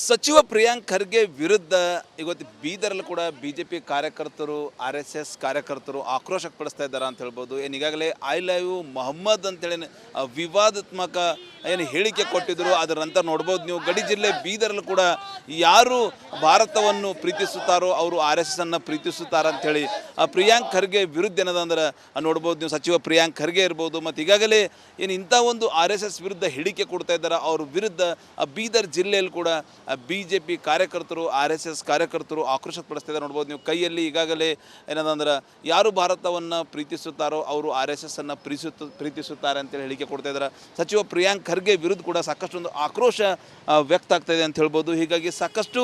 ಸಚಿವ ಪ್ರಿಯಾಂಕ್ ಖರ್ಗೆ ವಿರುದ್ಧ ಇವತ್ತು ಬೀದರಲ್ಲಿ ಕೂಡ ಬಿಜೆಪಿ ಕಾರ್ಯಕರ್ತರು RSS ಕಾರ್ಯಕರ್ತರು ಆಕ್ರೋಶ ವ್ಯಕ್ತಪಡಿಸ್ತಾ ಇದ್ದಾರೆ ಅಂತ ಹೇಳ್ಬೋದು. ಏನು ಈಗಾಗಲೇ ಐ ಲವ್ ಮೊಹಮ್ಮದ್ ಅಂತೇಳಿ ವಿವಾದಾತ್ಮಕ ಏನು ಹೇಳಿಕೆ ಕೊಟ್ಟಿದ್ರು. ಅದರ ನಂತರ ನೋಡ್ಬೋದು ನೀವು ಗಡಿ ಜಿಲ್ಲೆ ಬೀದರಲ್ಲಿ ಕೂಡ ಯಾರು ಭಾರತವನ್ನು ಪ್ರೀತಿಸುತ್ತಾರೋ ಅವರು RSS ಅನ್ನು ಪ್ರೀತಿಸುತ್ತಾರೆ ಅಂಥೇಳಿ ಪ್ರಿಯಾಂಕ್ ಖರ್ಗೆ ವಿರುದ್ಧ ಏನದಂದ್ರೆ ನೋಡ್ಬೋದು ನೀವು. ಸಚಿವ ಪ್ರಿಯಾಂಕ್ ಖರ್ಗೆ ಇರ್ಬೋದು ಮತ್ತು ಈಗಾಗಲೇ ಏನು ಇಂಥ ಒಂದು RSS ವಿರುದ್ಧ ಹೇಳಿಕೆ ಕೊಡ್ತಾ ಇದ್ದಾರೆ. ಅವ್ರ ವಿರುದ್ಧ ಬೀದರ್ ಜಿಲ್ಲೆಯಲ್ಲಿ ಕೂಡ ಬಿಜೆಪಿ ಕಾರ್ಯಕರ್ತರು RSS ಕಾರ್ಯಕರ್ತರು ಆಕ್ರೋಶ ವ್ಯಕ್ತಪಡಿಸ್ತಿದ್ದಾರೆ ನೋಡ್ಬೋದು ನೀವು. ಕೈಯಲ್ಲಿ ಈಗಾಗಲೇ ಏನದಂದ್ರೆ ಯಾರು ಭಾರತವನ್ನು ಪ್ರೀತಿಸುತ್ತಾರೋ ಅವರು RSS ಅನ್ನು ಪ್ರೀತಿಸುತ್ತಾರೆ ಅಂತೇಳಿ ಹೇಳಿಕೆ ಕೊಡ್ತಾ ಇದ್ದಾರೆ. ಸಚಿವ ಪ್ರಿಯಾಂಕ್ ಖರ್ಗೆ ವಿರುದ್ಧ ಕೂಡ ಸಾಕಷ್ಟು ಒಂದು ಆಕ್ರೋಶ ವ್ಯಕ್ತ ಆಗ್ತಾ ಇದೆ ಅಂತ ಹೇಳ್ಬೋದು. ಹೀಗಾಗಿ ಸಾಕಷ್ಟು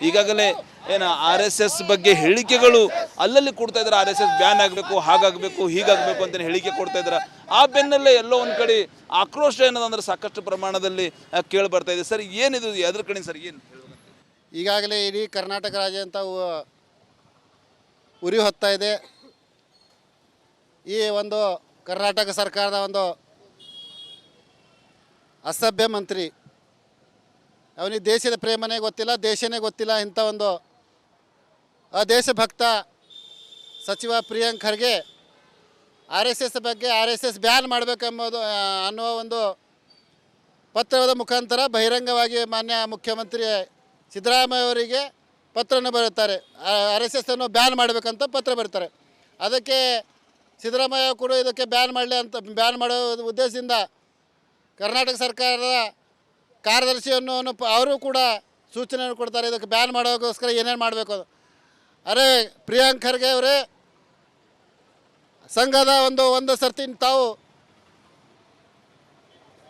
ಈಗಾಗಲೇ ಏನು RSS ಬಗ್ಗೆ ಹೇಳಿಕೆಗಳು ಅಲ್ಲಲ್ಲಿ ಕೊಡ್ತಾ ಇದ್ದಾರೆ. RSS ಬ್ಯಾನ್ ಆಗಬೇಕು, ಹಾಗಾಗಬೇಕು, ಹೀಗಾಗಬೇಕು ಅಂತೇಳಿ ಹೇಳಿಕೆ ಕೊಡ್ತಾ ಇದ್ದಾರೆ. ಆ ಬೆನ್ನಲ್ಲೇ ಎಲ್ಲೋ ಒಂದು ಕಡೆ ಆಕ್ರೋಶ ಏನದಂದ್ರೆ ಸಾಕಷ್ಟು ಪ್ರಮಾಣದಲ್ಲಿ ಕೇಳಿ ಬರ್ತಾ ಇದೆ. ಸರ್ ಏನಿದು ಅದ್ರ ಕಡೆ ಸರ್ ಏನು ಈಗಾಗಲೇ ಇಡೀ ಕರ್ನಾಟಕ ರಾಜ್ಯ ಅಂತ ಉರಿ ಹೊತ್ತಾ ಇದೆ. ಈ ಒಂದು ಕರ್ನಾಟಕ ಸರ್ಕಾರದ ಒಂದು ಅಸಭ್ಯ ಮಂತ್ರಿ, ಅವನಿಗೆ ದೇಶದ ಪ್ರೇಮನೇ ಗೊತ್ತಿಲ್ಲ, ದೇಶನೇ ಗೊತ್ತಿಲ್ಲ. ಇಂಥ ಒಂದು ದೇಶಭಕ್ತ ಸಚಿವ ಪ್ರಿಯಾಂಕ್ ಖರ್ಗೆ RSS ಬಗ್ಗೆ RSS ಬ್ಯಾನ್ ಮಾಡಬೇಕೆಂಬುದು ಅನ್ನುವ ಒಂದು ಪತ್ರದ ಮುಖಾಂತರ ಬಹಿರಂಗವಾಗಿ ಮಾನ್ಯ ಮುಖ್ಯಮಂತ್ರಿ ಸಿದ್ದರಾಮಯ್ಯ ಅವರಿಗೆ ಪತ್ರವನ್ನು ಬರುತ್ತಾರೆ. RSS ಅನ್ನು ಬ್ಯಾನ್ ಮಾಡಬೇಕಂತ ಪತ್ರ ಬರೀತಾರೆ. ಅದಕ್ಕೆ ಸಿದ್ದರಾಮಯ್ಯ ಕೂಡ ಇದಕ್ಕೆ ಬ್ಯಾನ್ ಮಾಡೋ ಉದ್ದೇಶದಿಂದ ಕರ್ನಾಟಕ ಸರ್ಕಾರದ ಕಾರ್ಯದರ್ಶಿಯನ್ನು ಅವರು ಕೂಡ ಸೂಚನೆಯನ್ನು ಕೊಡ್ತಾರೆ. ಇದಕ್ಕೆ ಬ್ಯಾನ್ ಮಾಡೋಕ್ಕೋಸ್ಕರ ಏನೇನು ಮಾಡಬೇಕು. ಅರೆ ಪ್ರಿಯಾಂಕ್ ಖರ್ಗೆ ಅವರೇ, ಸಂಘದ ಒಂದು ಸರ್ತಿ ತಾವು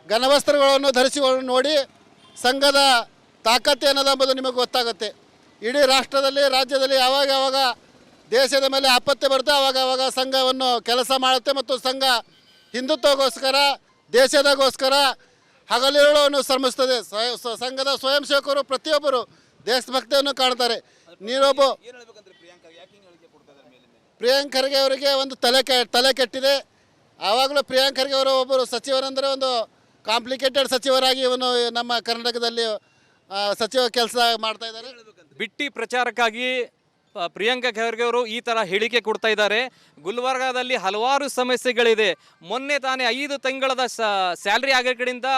ಘನವಸ್ತ್ರಗಳನ್ನು ಧರಿಸಿಕೊಂಡು ನೋಡಿ ಸಂಘದ ತಾಕತ್ತು ಏನದೆಂಬುದು ನಿಮಗೆ ಗೊತ್ತಾಗುತ್ತೆ. ಇಡೀ ರಾಜ್ಯದಲ್ಲಿ ಯಾವಾಗ ದೇಶದ ಮೇಲೆ ಆಪತ್ತೆ ಬರುತ್ತೆ ಆವಾಗ ಸಂಘವನ್ನು ಕೆಲಸ ಮಾಡುತ್ತೆ. ಮತ್ತು ಸಂಘ ಹಿಂದುತ್ವಗೋಸ್ಕರ, ದೇಶದಗೋಸ್ಕರ ಹಗಲಿರುಳನ್ನು ಶ್ರಮಿಸ್ತದೆ. ಸಂಘದ ಸ್ವಯಂ ಸೇವಕರು ಪ್ರತಿಯೊಬ್ಬರು ದೇಶಭಕ್ತಿಯನ್ನು ಕಾಣ್ತಾರೆ. ನೀವೊಬ್ಬ ಪ್ರಿಯಾಂಕ್ ಖರ್ಗೆ ಅವರಿಗೆ ಒಂದು ತಲೆ ಕೆಟ್ಟಿದೆ. ಆವಾಗಲೂ ಪ್ರಿಯಾಂಕ್ ಖರ್ಗೆ ಅವರು ಒಬ್ಬರು ಸಚಿವರಂದರೆ ಒಂದು ಕಾಂಪ್ಲಿಕೇಟೆಡ್ ಸಚಿವರಾಗಿ ಇವನು ನಮ್ಮ ಕರ್ನಾಟಕದಲ್ಲಿ ಸಚಿವ ಕೆಲಸ ಮಾಡ್ತಾ ಇದ್ದಾರೆ. ಬಿಟ್ಟಿ ಪ್ರಚಾರಕ್ಕಾಗಿ ಪ್ರಿಯಾಂಕ ಖರ್ಗೆ ಅವರು ಈ ಥರ ಹೇಳಿಕೆ ಕೊಡ್ತಾ ಇದ್ದಾರೆ. ಗುಲ್ಬರ್ಗಾದಲ್ಲಿ ಹಲವಾರು ಸಮಸ್ಯೆಗಳಿದೆ. ಮೊನ್ನೆ ತಾನೇ 5 ತಿಂಗಳದ ಸ್ಯಾಲ್ರಿ ಆಗೋ ಕಡೆಯಿಂದ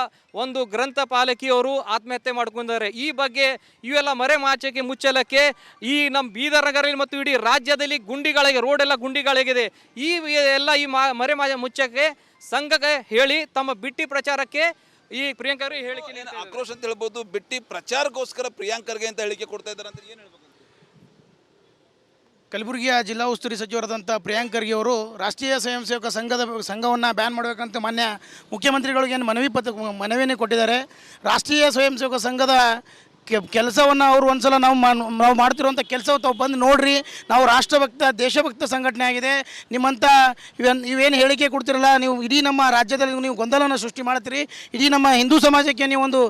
ಒಂದು ಗ್ರಂಥಪಾಲಕಿಯವರು ಆತ್ಮಹತ್ಯೆ ಮಾಡ್ಕೊಂಡಿದ್ದಾರೆ. ಈ ಬಗ್ಗೆ ಇವೆಲ್ಲ ಮರೆಮಾಚಕ್ಕೆ ಮುಚ್ಚಲಕ್ಕೆ ಈ ನಮ್ಮ ಬೀದರ್ ನಗರ ಮತ್ತು ಇಡೀ ರಾಜ್ಯದಲ್ಲಿ ರೋಡೆಲ್ಲ ಗುಂಡಿಗಳಾಗಿದೆ. ಈ ಮರೆ ಮುಚ್ಚಕ್ಕೆ ಸಂಘಕ್ಕೆ ಹೇಳಿ ತಮ್ಮ ಬಿಟ್ಟಿ ಪ್ರಚಾರಕ್ಕೆ ಈ ಪ್ರಿಯಾಂಕ ಅವರು ಹೇಳಿಕೆ ಆಕ್ರೋಶ ಅಂತ ಹೇಳ್ಬೋದು. ಬಿಟ್ಟಿ ಪ್ರಚಾರಕ್ಕೋಸ್ಕರ ಪ್ರಿಯಾಂಕ್ ಖರ್ಗೆ ಅಂತ ಹೇಳಿಕೆ ಕೊಡ್ತಾ ಇದ್ದಾರೆ ಅಂತ ಏನು ಹೇಳ್ಬೇಕು? ಕಲಬುರಗಿಯ ಜಿಲ್ಲಾ ಉಸ್ತುವಾರಿ ಸಚಿವರಾದಂಥ ಪ್ರಿಯಾಂಕ್ ಖರ್ಗೆ ಅವರು ರಾಷ್ಟ್ರೀಯ ಸ್ವಯಂ ಸೇವಕ ಸಂಘವನ್ನು ಬ್ಯಾನ್ ಮಾಡಬೇಕಂತ ಮಾನ್ಯ ಮುಖ್ಯಮಂತ್ರಿಗಳಿಗೆ ಮನವಿಯನ್ನು ಕೊಟ್ಟಿದ್ದಾರೆ. ರಾಷ್ಟ್ರೀಯ ಸ್ವಯಂ ಸೇವಕ ಸಂಘದ ಕೆಲಸವನ್ನು ಅವರು ಒಂದ್ಸಲ ನಾವು ಮಾಡ್ತಿರುವಂಥ ಕೆಲಸ ತಾವು ಬಂದು ನೋಡ್ರಿ. ನಾವು ರಾಷ್ಟ್ರಭಕ್ತ ದೇಶಭಕ್ತ ಸಂಘಟನೆ ಆಗಿದೆ. ನಿಮ್ಮಂಥ ಇವೇನು ಹೇಳಿಕೆ ಕೊಡ್ತಿರಲ್ಲ, ನೀವು ಇಡೀ ನಮ್ಮ ರಾಜ್ಯದಲ್ಲಿ ನೀವು ಗೊಂದಲನ ಸೃಷ್ಟಿ ಮಾಡ್ತೀರಿ. ಇಡೀ ನಮ್ಮ ಹಿಂದೂ ಸಮಾಜಕ್ಕೆ ನೀವು ಒಂದು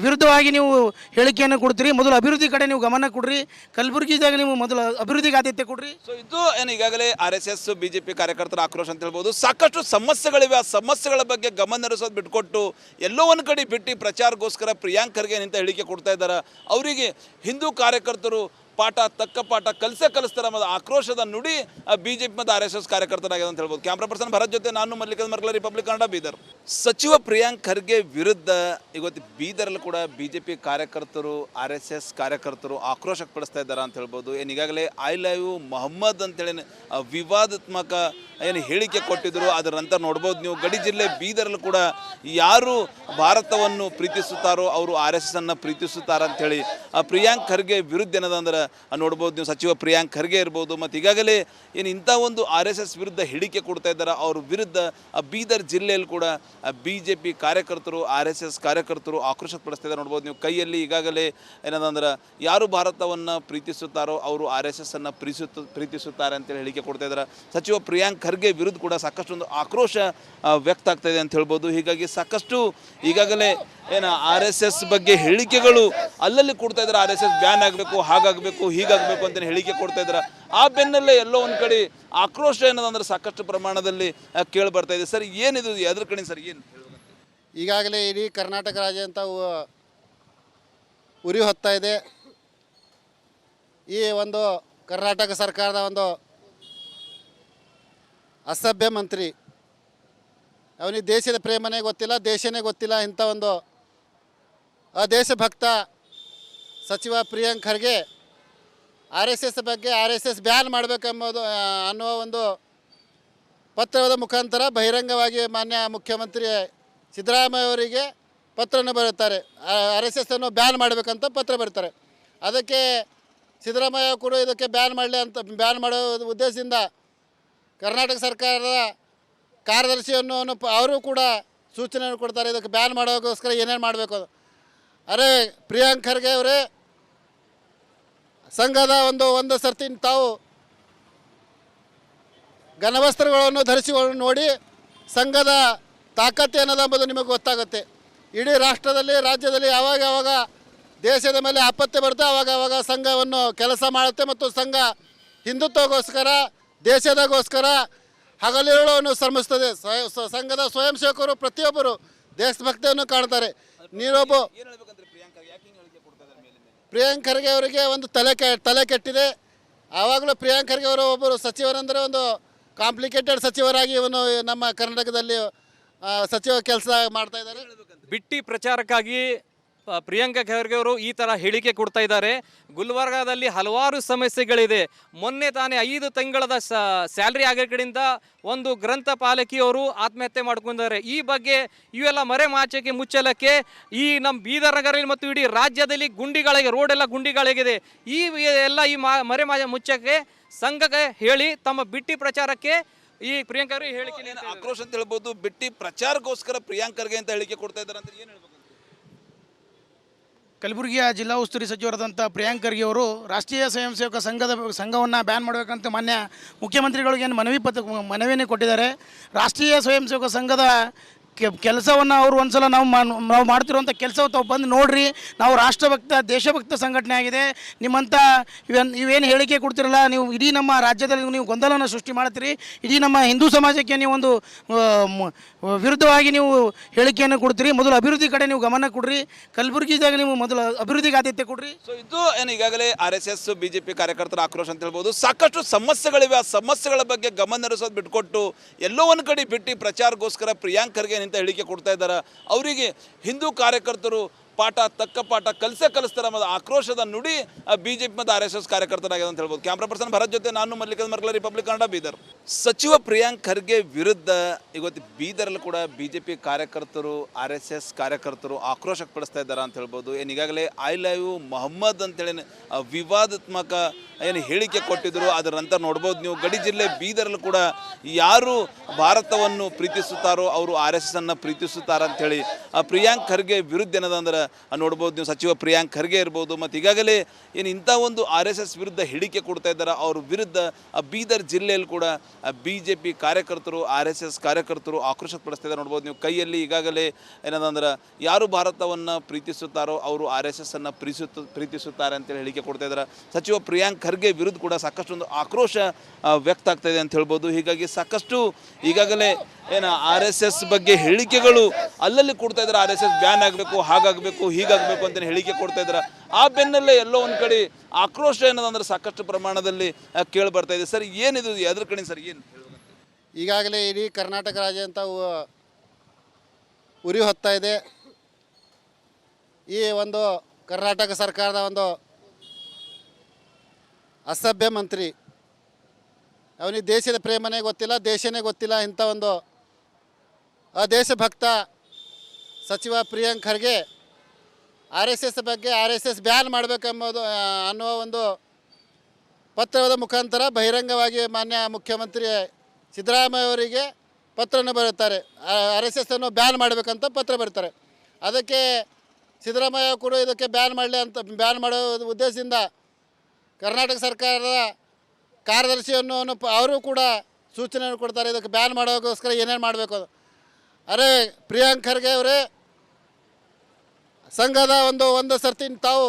ವಿರುದ್ಧವಾಗಿ ನೀವು ಹೇಳಿಕೆಯನ್ನು ಕೊಡ್ತೀರಿ. ಮೊದಲು ಅಭಿವೃದ್ಧಿ ಕಡೆ ನೀವು ಗಮನ ಕೊಡ್ರಿ. ಕಲಬುರಗಿದಾಗ ನೀವು ಮೊದಲು ಅಭಿವೃದ್ಧಿಗೆ ಆದ್ಯತೆ ಕೊಡ್ರಿ. ಸೊ ಇದು ಏನು ಈಗಾಗಲೇ RSS ಬಿಜೆಪಿ ಕಾರ್ಯಕರ್ತರ ಆಕ್ರೋಶ ಅಂತ ಹೇಳ್ಬೋದು. ಸಾಕಷ್ಟು ಸಮಸ್ಯೆಗಳಿವೆ. ಆ ಸಮಸ್ಯೆಗಳ ಬಗ್ಗೆ ಗಮನ ಹರಿಸೋದು ಬಿಟ್ಕೊಟ್ಟು ಎಲ್ಲೋ ಒಂದು ಕಡೆ ಬಿಟ್ಟು ಪ್ರಚಾರಕ್ಕೋಸ್ಕರ ಪ್ರಿಯಾಂಕ್ ಖರ್ಗೆ ಅಂತ ಹೇಳಿಕೆ ಕೊಡ್ತಾ ಇದ್ದಾರೆ. ಅವರಿಗೆ ಹಿಂದೂ ಕಾರ್ಯಕರ್ತರು ತಕ್ಕ ಪಾಠ ಕಲಿಸ್ತಾರೆ ಅನ್ನೋದು ಆಕ್ರೋಶದ ನುಡಿ ಬಿಜೆಪಿ ಮತ್ತು RSS ಕಾರ್ಯಕರ್ತರಾಗಿದೆ ಅಂತ ಹೇಳ್ಬೋದು. ಕ್ಯಾಮ್ರಾ ಪರ್ಸನ್ ಭರತ್ ಜೊತೆ ನಾನು ಮಲ್ಲಿಕಾರ್ಜುನ್ ಮರ್ಕಲ, ರಿಪಬ್ಲಿಕ್ ಕನ್ನಡ, ಬೀದರ್. ಸಚಿವ ಪ್ರಿಯಾಂಕ್ ಖರ್ಗೆ ವಿರುದ್ಧ ಇವತ್ತು ಬೀದರಲ್ಲಿ ಕೂಡ ಬಿಜೆಪಿ ಕಾರ್ಯಕರ್ತರು RSS ಕಾರ್ಯಕರ್ತರು ಆಕ್ರೋಶ ವ್ಯಕ್ತಪಡಿಸ್ತಾ ಇದ್ದಾರೆ ಅಂತ ಹೇಳ್ಬೋದು. ಏನು ಈಗಾಗಲೇ ಐ ಲವ್ ಮೊಹಮ್ಮದ್ ಅಂತೇಳಿ ವಿವಾದಾತ್ಮಕ ಏನು ಹೇಳಿಕೆ ಕೊಟ್ಟಿದ್ರು. ಅದರ ನಂತರ ನೋಡ್ಬೋದು ನೀವು ಗಡಿ ಜಿಲ್ಲೆ ಬೀದರಲ್ಲಿ ಕೂಡ ಯಾರು ಭಾರತವನ್ನು ಪ್ರೀತಿಸುತ್ತಾರೋ ಅವರು RSS ಅನ್ನು ಪ್ರೀತಿಸುತ್ತಾರೆ ಅಂಥೇಳಿ ಪ್ರಿಯಾಂಕ್ ಖರ್ಗೆ ವಿರುದ್ಧ ಏನದಂದ್ರೆ ನೋಡ್ಬೋದು ನೀವು. ಸಚಿವ ಪ್ರಿಯಾಂಕ್ ಖರ್ಗೆ ಇರ್ಬೋದು ಮತ್ತು ಈಗಾಗಲೇ ಏನು ಇಂಥ ಒಂದು RSS ವಿರುದ್ಧ ಹೇಳಿಕೆ ಕೊಡ್ತಾ ಇದ್ದಾರೆ. ಅವ್ರ ವಿರುದ್ಧ ಬೀದರ್ ಜಿಲ್ಲೆಯಲ್ಲಿ ಕೂಡ ಬಿಜೆಪಿ ಕಾರ್ಯಕರ್ತರು RSS ಕಾರ್ಯಕರ್ತರು ಆಕ್ರೋಶ ವ್ಯಕ್ತಪಡಿಸ್ತಿದ್ದಾರೆ ನೋಡ್ಬೋದು ನೀವು. ಕೈಯಲ್ಲಿ ಈಗಾಗಲೇ ಏನದಂದ್ರೆ ಯಾರು ಭಾರತವನ್ನು ಪ್ರೀತಿಸುತ್ತಾರೋ ಅವರು RSS ಅನ್ನು ಪ್ರೀತಿಸುತ್ತಾರೆ ಅಂತೇಳಿ ಹೇಳಿಕೆ ಕೊಡ್ತಾ ಇದ್ದಾರೆ. ಸಚಿವ ಪ್ರಿಯಾಂಕ್ ಖರ್ಗೆ ವಿರುದ್ಧ ಕೂಡ ಸಾಕಷ್ಟು ಒಂದು ಆಕ್ರೋಶ ವ್ಯಕ್ತ ಆಗ್ತಾ ಇದೆ ಅಂತ ಹೇಳ್ಬೋದು. ಹೀಗಾಗಿ ಸಾಕಷ್ಟು ಈಗಾಗಲೇ ಏನು RSS ಬಗ್ಗೆ ಹೇಳಿಕೆಗಳು ಅಲ್ಲಲ್ಲಿ ಕೊಡ್ತಾ ಇದ್ದಾರೆ. RSS ಬ್ಯಾನ್ ಆಗಬೇಕು, ಹಾಗಾಗಬೇಕು, ಹೀಗಾಗಬೇಕು ಅಂತೇಳಿ ಹೇಳಿಕೆ ಕೊಡ್ತಾ ಇದ್ದಾರೆ. ಆ ಬೆನ್ನಲ್ಲೇ ಎಲ್ಲೋ ಒಂದು ಕಡೆ ಆಕ್ರೋಶ ಏನದಂದ್ರೆ ಸಾಕಷ್ಟು ಪ್ರಮಾಣದಲ್ಲಿ ಕೇಳಿ ಬರ್ತಾ ಇದೆ. ಸರ್ ಏನಿದು ಅದ್ರ ಕಡೆ ಸರ್ ಏನು ಈಗಾಗಲೇ ಇಡೀ ಕರ್ನಾಟಕ ರಾಜ್ಯ ಅಂತ ಉರಿ ಹೊತ್ತಾ ಇದೆ. ಈ ಒಂದು ಕರ್ನಾಟಕ ಸರ್ಕಾರದ ಒಂದು ಅಸಭ್ಯ ಮಂತ್ರಿ, ಅವನಿಗೆ ದೇಶದ ಪ್ರೇಮನೇ ಗೊತ್ತಿಲ್ಲ, ದೇಶನೇ ಗೊತ್ತಿಲ್ಲ, ಇಂಥ ಒಂದು ದೇಶಭಕ್ತ ಸಚಿವ ಪ್ರಿಯಾಂಕ್ ಖರ್ಗೆ RSS ಬಗ್ಗೆ RSS ಬ್ಯಾನ್ ಮಾಡಬೇಕೆಂಬುದು ಅನ್ನುವ ಒಂದು ಪತ್ರದ ಮುಖಾಂತರ ಬಹಿರಂಗವಾಗಿ ಮಾನ್ಯ ಮುಖ್ಯಮಂತ್ರಿ ಸಿದ್ದರಾಮಯ್ಯ ಅವರಿಗೆ ಪತ್ರವನ್ನು ಬರುತ್ತಾರೆ. RSS ಅನ್ನು ಬ್ಯಾನ್ ಮಾಡಬೇಕಂತ ಪತ್ರ ಬರ್ತಾರೆ. ಅದಕ್ಕೆ ಸಿದ್ದರಾಮಯ್ಯ ಕೂಡ ಇದಕ್ಕೆ ಬ್ಯಾನ್ ಮಾಡೋ ಉದ್ದೇಶದಿಂದ ಕರ್ನಾಟಕ ಸರ್ಕಾರದ ಕಾರ್ಯದರ್ಶಿಯನ್ನು ಅವರು ಕೂಡ ಸೂಚನೆಯನ್ನು ಕೊಡ್ತಾರೆ, ಇದಕ್ಕೆ ಬ್ಯಾನ್ ಮಾಡೋಕ್ಕೋಸ್ಕರ ಏನೇನು ಮಾಡಬೇಕು. ಅರೆ ಪ್ರಿಯಾಂಕ್ ಖರ್ಗೆ ಅವರೇ, ಸಂಘದ ಒಂದು ಸರ್ತಿ ತಾವು ಘನವಸ್ತ್ರಗಳನ್ನು ಧರಿಸಿಕೊಂಡು ನೋಡಿ ಸಂಘದ ತಾಕತ್ತು ಏನದೆಂಬುದು ನಿಮಗೆ ಗೊತ್ತಾಗುತ್ತೆ. ಇಡೀ ರಾಷ್ಟ್ರದಲ್ಲಿ ರಾಜ್ಯದಲ್ಲಿ ಯಾವಾಗ ದೇಶದ ಮೇಲೆ ಆಪತ್ತೆ ಬರುತ್ತೆ ಆವಾಗ ಸಂಘವನ್ನು ಕೆಲಸ ಮಾಡುತ್ತೆ ಮತ್ತು ಸಂಘ ಹಿಂದುತ್ವಗೋಸ್ಕರ ದೇಶದಗೋಸ್ಕರ ಹಗಲಿರುಳನ್ನು ಶ್ರಮಿಸ್ತದೆ. ಸಂಘದ ಸ್ವಯಂ ಸೇವಕರು ಪ್ರತಿಯೊಬ್ಬರು ದೇಶಭಕ್ತಿಯನ್ನು ಕಾಣ್ತಾರೆ. ನೀವೊಬ್ಬ ಪ್ರಿಯಾಂಕ್ ಖರ್ಗೆ ಅವರಿಗೆ ಒಂದು ತಲೆ ಕೆಟ್ಟಿದೆ. ಆವಾಗಲೂ ಪ್ರಿಯಾಂಕ್ ಖರ್ಗೆ ಅವರು ಒಬ್ಬರು ಸಚಿವರಂದರೆ ಒಂದು ಕಾಂಪ್ಲಿಕೇಟೆಡ್ ಸಚಿವರಾಗಿ ಇವನು ನಮ್ಮ ಕರ್ನಾಟಕದಲ್ಲಿ ಸಚಿವ ಕೆಲಸ ಮಾಡ್ತಾ ಇದ್ದಾರೆ. ಬಿಟ್ಟಿ ಪ್ರಚಾರಕ್ಕಾಗಿ ಪ್ರಿಯಾಂಕಾ ಖರ್ಗೆ ಅವರು ಈ ಥರ ಹೇಳಿಕೆ ಕೊಡ್ತಾ ಇದ್ದಾರೆ. ಗುಲ್ಬರ್ಗಾದಲ್ಲಿ ಹಲವಾರು ಸಮಸ್ಯೆಗಳಿದೆ. ಮೊನ್ನೆ ತಾನೇ 5 ತಿಂಗಳದ ಸ್ಯಾಲ್ರಿ ಆಗಿರೋ ಕಡೆಯಿಂದ ಒಂದು ಗ್ರಂಥಪಾಲಕಿಯವರು ಆತ್ಮಹತ್ಯೆ ಮಾಡ್ಕೊಂಡಿದ್ದಾರೆ. ಈ ಬಗ್ಗೆ ಇವೆಲ್ಲ ಮರೆಮಾಚಕ್ಕೆ ಮುಚ್ಚಲಕ್ಕೆ ಈ ನಮ್ಮ ಬೀದರ್ ನಗರದಲ್ಲಿ ಮತ್ತು ಇಡೀ ರಾಜ್ಯದಲ್ಲಿ ಗುಂಡಿಗಳಿಗೆ ರೋಡೆಲ್ಲ ಗುಂಡಿಗಳಿಗಿದೆ. ಈ ಎಲ್ಲ ಈ ಮರೆಮಾಚ ಮುಚ್ಚಕ್ಕೆ ಸಂಘಕ್ಕೆ ಹೇಳಿ ತಮ್ಮ ಬಿಟ್ಟಿ ಪ್ರಚಾರಕ್ಕೆ ಈ ಪ್ರಿಯಾಂಕಾ ಅವರು ಹೇಳಿಕೆ ಆಕ್ರೋಶ ಅಂತ ಹೇಳ್ಬೋದು. ಬಿಟ್ಟಿ ಪ್ರಚಾರಕ್ಕೋಸ್ಕರ ಪ್ರಿಯಾಂಕ್ ಖರ್ಗೆ ಅಂತ ಹೇಳಿಕೆ ಕೊಡ್ತಾ ಇದ್ದಾರೆ ಅಂತ ಏನು ಹೇಳ್ಬೇಕು? ಕಲಬುರಗಿಯ ಜಿಲ್ಲಾ ಉಸ್ತುವಾರಿ ಸಚಿವರಾದಂಥ ಪ್ರಿಯಾಂಕ್ ಖರ್ಗೆ ಅವರು ರಾಷ್ಟ್ರೀಯ ಸ್ವಯಂ ಸೇವಕ ಸಂಘವನ್ನು ಬ್ಯಾನ್ ಮಾಡಬೇಕಂತ ಮಾನ್ಯ ಮುಖ್ಯಮಂತ್ರಿಗಳಿಗೆ ಮನವಿಯನ್ನು ಕೊಟ್ಟಿದ್ದಾರೆ. ರಾಷ್ಟ್ರೀಯ ಸ್ವಯಂ ಸೇವಕ ಸಂಘದ ಕೆಲಸವನ್ನು ಅವರು ಒಂದ್ಸಲ ನಾವು ಮಾಡ್ತಿರುವಂಥ ಕೆಲಸ ತಾವು ಬಂದು ನೋಡ್ರಿ. ನಾವು ರಾಷ್ಟ್ರಭಕ್ತ ದೇಶಭಕ್ತ ಸಂಘಟನೆ ಆಗಿದೆ. ನಿಮ್ಮಂಥ ಇವೇನು ಹೇಳಿಕೆ ಕೊಡ್ತಿರಲ್ಲ, ನೀವು ಇಡೀ ನಮ್ಮ ರಾಜ್ಯದಲ್ಲಿ ನೀವು ಗೊಂದಲನ ಸೃಷ್ಟಿ ಮಾಡ್ತೀರಿ. ಇಡೀ ನಮ್ಮ ಹಿಂದೂ ಸಮಾಜಕ್ಕೆ ನೀವು ಒಂದು ವಿರುದ್ಧವಾಗಿ ನೀವು ಹೇಳಿಕೆಯನ್ನು ಕೊಡ್ತೀರಿ. ಮೊದಲು ಅಭಿವೃದ್ಧಿ ಕಡೆ ನೀವು ಗಮನ ಕೊಡ್ರಿ. ಕಲಬುರಗಿದಾಗ ನೀವು ಮೊದಲು ಅಭಿವೃದ್ಧಿಗೆ ಆದ್ಯತೆ ಕೊಡ್ರಿ. ಸೊ ಇದು ಏನು ಈಗಾಗಲೇ RSS BJP ಕಾರ್ಯಕರ್ತರ ಆಕ್ರೋಶ ಅಂತ ಹೇಳ್ಬೋದು. ಸಾಕಷ್ಟು ಸಮಸ್ಯೆಗಳಿವೆ. ಆ ಸಮಸ್ಯೆಗಳ ಬಗ್ಗೆ ಗಮನ ಹರಿಸೋದು ಬಿಟ್ಕೊಟ್ಟು ಎಲ್ಲೋ ಒಂದು ಕಡೆ ಬಿಟ್ಟು ಪ್ರಚಾರಕ್ಕೋಸ್ಕರ ಪ್ರಿಯಾಂಕ್ ಖರ್ಗೆ ಅಂತ ಹೇಳಿಕೆ ಕೊಡ್ತಾ ಇದ್ದಾರೆ. ಅವರಿಗೆ ಹಿಂದೂ ಕಾರ್ಯಕರ್ತರು ತಕ್ಕ ಪಾಠ ಕಲಿಸ್ತಾರೆ ಅನ್ನೋದು ಆಕ್ರೋಶದ ನುಡಿ BJP ಮತ್ತು RSS ಕಾರ್ಯಕರ್ತರಾಗಿದೆ ಅಂತ ಹೇಳ್ಬೋದು. ಕ್ಯಾಮ್ರಾ ಪರ್ಸನ್ ಭರತ್ ಜೊತೆ ನಾನು ಮಲ್ಲಿಕಾರ್ಜುನ್ ಮರ್ಕಲ, ರಿಪಬ್ಲಿಕ್ ಕನ್ನಡ, ಬೀದರ್. ಸಚಿವ ಪ್ರಿಯಾಂಕ್ ಖರ್ಗೆ ವಿರುದ್ಧ ಇವತ್ತು ಬೀದರಲ್ಲಿ ಕೂಡ BJP ಕಾರ್ಯಕರ್ತರು RSS ಕಾರ್ಯಕರ್ತರು ಆಕ್ರೋಶ ಪಡಿಸ್ತಾ ಇದ್ದಾರೆ ಅಂತ ಹೇಳ್ಬೋದು. ಏನು ಈಗಾಗಲೇ ಐ ಲವ್ ಮೊಹಮ್ಮದ್ ಅಂತೇಳಿ ವಿವಾದಾತ್ಮಕ ಏನು ಹೇಳಿಕೆ ಕೊಟ್ಟಿದ್ರು. ಅದರ ನಂತರ ನೋಡ್ಬೋದು ನೀವು ಗಡಿ ಜಿಲ್ಲೆ ಬೀದರಲ್ಲಿ ಕೂಡ ಯಾರು ಭಾರತವನ್ನು ಪ್ರೀತಿಸುತ್ತಾರೋ ಅವರು RSS ಅನ್ನು ಪ್ರೀತಿಸುತ್ತಾರೆ ಅಂಥೇಳಿ ಪ್ರಿಯಾಂಕ್ ಖರ್ಗೆ ವಿರುದ್ಧ ಏನದಂದ್ರೆ ನೋಡ್ಬೋದು ನೀವು. ಸಚಿವ ಪ್ರಿಯಾಂಕ್ ಖರ್ಗೆ ಇರ್ಬೋದು ಮತ್ತು ಈಗಾಗಲೇ ಏನು ಇಂಥ ಒಂದು RSS ವಿರುದ್ಧ ಹೇಳಿಕೆ ಕೊಡ್ತಾ ಇದ್ದಾರೆ. ಅವ್ರ ವಿರುದ್ಧ ಬೀದರ್ ಜಿಲ್ಲೆಯಲ್ಲಿ ಕೂಡ BJP ಕಾರ್ಯಕರ್ತರು RSS ಕಾರ್ಯಕರ್ತರು ಆಕ್ರೋಶ ಪಡಿಸ್ತಾ ಇದ್ದಾರೆ. ನೋಡ್ಬೋದು ನೀವು ಕೈಯಲ್ಲಿ ಈಗಾಗಲೇ ಏನದಂದ್ರೆ ಯಾರು ಭಾರತವನ್ನು ಪ್ರೀತಿಸುತ್ತಾರೋ ಅವರು RSS ಅನ್ನು ಪ್ರೀತಿಸುತ್ತಾರೆ ಅಂತೇಳಿ ಹೇಳಿಕೆ ಕೊಡ್ತಾ ಇದ್ದಾರೆ. ಸಚಿವ ಪ್ರಿಯಾಂಕ್ ಖರ್ಗೆ ವಿರುದ್ಧ ಕೂಡ ಸಾಕಷ್ಟು ಒಂದು ಆಕ್ರೋಶ ವ್ಯಕ್ತ ಆಗ್ತಾ ಇದೆ ಅಂತ ಹೇಳ್ಬೋದು. ಹೀಗಾಗಿ ಸಾಕಷ್ಟು ಈಗಾಗಲೇ ಏನು RSS ಬಗ್ಗೆ ಹೇಳಿಕೆಗಳು ಅಲ್ಲಲ್ಲಿ ಕೊಡ್ತಾ ಇದ್ದಾರೆ. RSS ಬ್ಯಾನ್ ಆಗಬೇಕು, ಹಾಗಾಗಬೇಕು, ಹೀಗಾಗಬೇಕು ಅಂತೇಳಿ ಹೇಳಿಕೆ ಕೊಡ್ತಾ ಇದ್ದಾರೆ. ಆ ಬೆನ್ನಲ್ಲೇ ಎಲ್ಲೋ ಒಂದು ಕಡೆ ಆಕ್ರೋಶ ಏನದಂದ್ರೆ ಸಾಕಷ್ಟು ಪ್ರಮಾಣದಲ್ಲಿ ಕೇಳಿ ಬರ್ತಾ ಇದೆ. ಸರ್ ಏನಿದು ಅದ್ರ ಕಡೆ ಸರ್ ಏನು ಈಗಾಗಲೇ ಇಡೀ ಕರ್ನಾಟಕ ರಾಜ್ಯ ಅಂತ ಉರಿ ಹೊತ್ತಾ ಇದೆ. ಈ ಒಂದು ಕರ್ನಾಟಕ ಸರ್ಕಾರದ ಒಂದು ಅಸಭ್ಯ ಮಂತ್ರಿ, ಅವನಿಗೆ ದೇಶದ ಪ್ರೇಮನೇ ಗೊತ್ತಿಲ್ಲ, ದೇಶನೇ ಗೊತ್ತಿಲ್ಲ, ಇಂಥ ಒಂದು ದೇಶಭಕ್ತ ಸಚಿವ ಪ್ರಿಯಾಂಕ್ ಖರ್ಗೆ RSS ಬಗ್ಗೆ RSS ಬ್ಯಾನ್ ಮಾಡಬೇಕೆಂಬುದು ಅನ್ನುವ ಒಂದು ಪತ್ರದ ಮುಖಾಂತರ ಬಹಿರಂಗವಾಗಿ ಮಾನ್ಯ ಮುಖ್ಯಮಂತ್ರಿ ಸಿದ್ದರಾಮಯ್ಯ ಅವರಿಗೆ ಪತ್ರವನ್ನು ಬರುತ್ತಾರೆ. RSS ಅನ್ನು ಬ್ಯಾನ್ ಮಾಡಬೇಕಂತ ಪತ್ರ ಬರ್ತಾರೆ. ಅದಕ್ಕೆ ಸಿದ್ದರಾಮಯ್ಯ ಕೂಡ ಇದಕ್ಕೆ ಬ್ಯಾನ್ ಮಾಡೋ ಉದ್ದೇಶದಿಂದ ಕರ್ನಾಟಕ ಸರ್ಕಾರದ ಕಾರ್ಯದರ್ಶಿಯನ್ನು ಅವರು ಕೂಡ ಸೂಚನೆಯನ್ನು ಕೊಡ್ತಾರೆ, ಇದಕ್ಕೆ ಬ್ಯಾನ್ ಮಾಡೋಕ್ಕೋಸ್ಕರ ಏನೇನು ಮಾಡಬೇಕು. ಅರೆ ಪ್ರಿಯಾಂಕ್ ಖರ್ಗೆ ಅವರೇ, ಸಂಘದ ಒಂದು ಸರ್ತಿ ತಾವು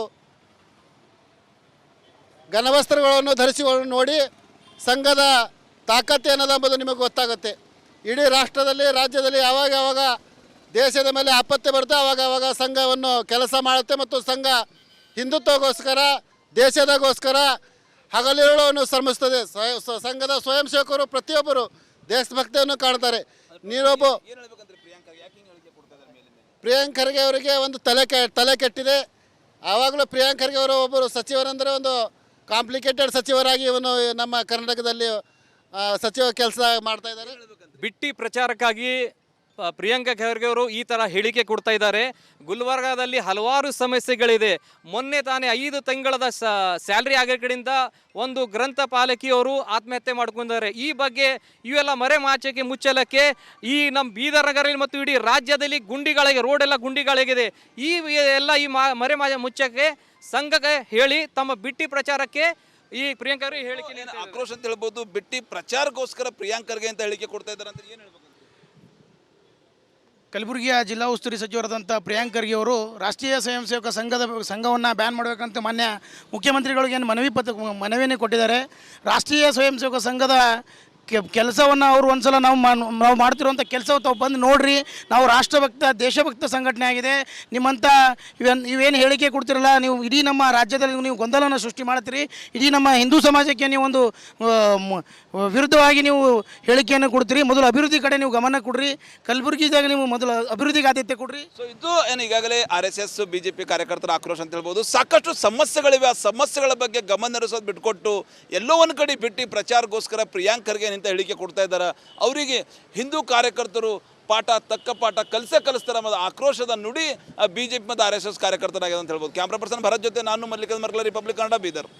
ಘನವಸ್ತ್ರಗಳನ್ನು ಧರಿಸಿಕೊಂಡು ನೋಡಿ ಸಂಘದ ತಾಕತ್ತು ಏನದೆಂಬುದು ನಿಮಗೆ ಗೊತ್ತಾಗುತ್ತೆ. ಇಡೀ ರಾಷ್ಟ್ರದಲ್ಲಿ ರಾಜ್ಯದಲ್ಲಿ ಯಾವಾಗ ದೇಶದ ಮೇಲೆ ಆಪತ್ತೆ ಬರುತ್ತೆ ಆವಾಗ ಸಂಘವನ್ನು ಕೆಲಸ ಮಾಡುತ್ತೆ ಮತ್ತು ಸಂಘ ಹಿಂದುತ್ವಗೋಸ್ಕರ ದೇಶದಗೋಸ್ಕರ ಹಗಲಿರುಳನ್ನು ಶ್ರಮಿಸ್ತದೆ. ಸಂಘದ ಸ್ವಯಂ ಸೇವಕರು ಪ್ರತಿಯೊಬ್ಬರು ದೇಶಭಕ್ತಿಯನ್ನು ಕಾಣ್ತಾರೆ. ನೀನೊಬ್ಬ ಏನು ಹೇಳ್ಬೇಕಂದ್ರೆ ಪ್ರಿಯಾಂಕಾ ಯಾಕೆ ಹಿಂಗೆ ಹೇಳಿಕೆ ಕೊಡ್ತಾ ಇದ್ದಾರೆ ಮೇಲೆ ಮೇಲೆ? ಪ್ರಿಯಾಂಕ್ ಖರ್ಗೆ ಅವರಿಗೆ ಒಂದು ತಲೆ ಕೆಟ್ಟಿದೆ. ಆವಾಗಲೂ ಪ್ರಿಯಾಂಕ್ ಖರ್ಗೆ ಅವರು ಒಬ್ಬರು ಸಚಿವರಂದರೆ ಒಂದು ಕಾಂಪ್ಲಿಕೇಟೆಡ್ ಸಚಿವರಾಗಿ ಇವನು ನಮ್ಮ ಕರ್ನಾಟಕದಲ್ಲಿ ಸಚಿವ ಕೆಲಸ ಮಾಡ್ತಾ ಇದ್ದಾರೆ. ಬಿಟ್ಟಿ ಪ್ರಚಾರಕ್ಕಾಗಿ ಪ್ರಿಯಾಂಕಾ ಖರ್ಗೆ ಅವರು ಈ ಥರ ಹೇಳಿಕೆ ಕೊಡ್ತಾ ಇದ್ದಾರೆ. ಗುಲ್ಬರ್ಗಾದಲ್ಲಿ ಹಲವಾರು ಸಮಸ್ಯೆಗಳಿದೆ. ಮೊನ್ನೆ ತಾನೇ 5 ತಿಂಗಳದ ಸ್ಯಾಲ್ರಿ ಆಗೋ ಕಡೆಯಿಂದ ಒಂದು ಗ್ರಂಥಪಾಲಕಿಯವರು ಆತ್ಮಹತ್ಯೆ ಮಾಡ್ಕೊಂಡಿದ್ದಾರೆ. ಈ ಬಗ್ಗೆ ಇವೆಲ್ಲ ಮರೆಮಾಚಕ್ಕೆ ಮುಚ್ಚಲಕ್ಕೆ ಈ ನಮ್ಮ ಬೀದರ್ ನಗರ ಮತ್ತು ಇಡೀ ರಾಜ್ಯದಲ್ಲಿ ಗುಂಡಿಗಳಿಗೆ ರೋಡೆಲ್ಲ ಗುಂಡಿಗಳಿಗಿದೆ. ಈ ಎಲ್ಲ ಈ ಮುಚ್ಚಕ್ಕೆ ಸಂಘಕ್ಕೆ ಹೇಳಿ ತಮ್ಮ ಬಿಟ್ಟಿ ಪ್ರಚಾರಕ್ಕೆ ಈ ಪ್ರಿಯಾಂಕಾ ಅವರು ಹೇಳಿಕೆ ಏನು ಆಕ್ರೋಶ ಅಂತ ಹೇಳ್ಬೋದು. ಬಿಟ್ಟಿ ಪ್ರಚಾರಕ್ಕೋಸ್ಕರ ಪ್ರಿಯಾಂಕರ್ಗೆ ಅಂತ ಹೇಳಿಕೆ ಕೊಡ್ತಾ ಇದ್ದಾರೆ ಅಂತ ಏನು ಹೇಳ್ಬೇಕು? ಕಲಬುರಗಿಯ ಜಿಲ್ಲಾ ಉಸ್ತುವಾರಿ ಸಚಿವರಾದಂಥ ಪ್ರಿಯಾಂಕ್ ಖರ್ಗೆ ಅವರು ರಾಷ್ಟ್ರೀಯ ಸ್ವಯಂ ಸೇವಕ ಸಂಘವನ್ನು ಬ್ಯಾನ್ ಮಾಡಬೇಕಂತ ಮಾನ್ಯ ಮುಖ್ಯಮಂತ್ರಿಗಳಿಗೆ ಮನವಿಯನ್ನು ಕೊಟ್ಟಿದ್ದಾರೆ. ರಾಷ್ಟ್ರೀಯ ಸ್ವಯಂ ಸೇವಕ ಸಂಘದ ಕೆಲಸವನ್ನು ಅವರು ಒಂದ್ಸಲ ನಾವು ಮಾಡ್ತಿರುವಂಥ ಕೆಲಸ ತಾವು ಬಂದು ನೋಡ್ರಿ. ನಾವು ರಾಷ್ಟ್ರಭಕ್ತ ದೇಶಭಕ್ತ ಸಂಘಟನೆ ಆಗಿದೆ. ನಿಮ್ಮಂಥ ಇವೇನು ಹೇಳಿಕೆ ಕೊಡ್ತಿರಲ್ಲ, ನೀವು ಇಡೀ ನಮ್ಮ ರಾಜ್ಯದಲ್ಲಿ ನೀವು ಗೊಂದಲನ ಸೃಷ್ಟಿ ಮಾಡ್ತೀರಿ. ಇಡೀ ನಮ್ಮ ಹಿಂದೂ ಸಮಾಜಕ್ಕೆ ನೀವು ಒಂದು ವಿರುದ್ಧವಾಗಿ ನೀವು ಹೇಳಿಕೆಯನ್ನು ಕೊಡ್ತೀರಿ. ಮೊದಲು ಅಭಿವೃದ್ಧಿ ಕಡೆ ನೀವು ಗಮನ ಕೊಡ್ರಿ. ಕಲಬುರಗಿದಾಗ ನೀವು ಮೊದಲು ಅಭಿವೃದ್ಧಿಗೆ ಆದ್ಯತೆ ಕೊಡ್ರಿ. ಸೊ ಇದು ಏನು ಈಗಾಗಲೇ RSS BJP ಕಾರ್ಯಕರ್ತರ ಆಕ್ರೋಶ ಅಂತ ಹೇಳ್ಬೋದು. ಸಾಕಷ್ಟು ಸಮಸ್ಯೆಗಳಿವೆ. ಆ ಸಮಸ್ಯೆಗಳ ಬಗ್ಗೆ ಗಮನ ಹರಿಸೋದು ಬಿಟ್ಕೊಟ್ಟು ಎಲ್ಲೋ ಒಂದು ಕಡೆ ಬಿಟ್ಟು ಪ್ರಚಾರಕ್ಕೋಸ್ಕರ ಪ್ರಿಯಾಂಕ್ ಖರ್ಗೆ ಅಂತ ಹೇಳಿಕೆ ಕೊಡ್ತಾ ಇದ್ದಾರೆ. ಅವರಿಗೆ ಹಿಂದೂ ಕಾರ್ಯಕರ್ತರು ತಕ್ಕ ಪಾಠ ಕಲಿಸ್ತಾರೆ ಅನ್ನೋದು ಆಕ್ರೋಶದ ನುಡಿ BJP ಮತ್ತು RSS ಕಾರ್ಯಕರ್ತರಾಗಿದೆ ಅಂತ ಹೇಳ್ಬೋದು. ಕ್ಯಾಮ್ರಾ ಪರ್ಸನ್ ಭರತ್ ಜೊತೆ ನಾನು ಮಲ್ಲಿಕಾರ್ಜುನ್ ಮರ್ಕಲ, ರಿಪಬ್ಲಿಕ್ ಕನ್ನಡ, ಬೀದರ್.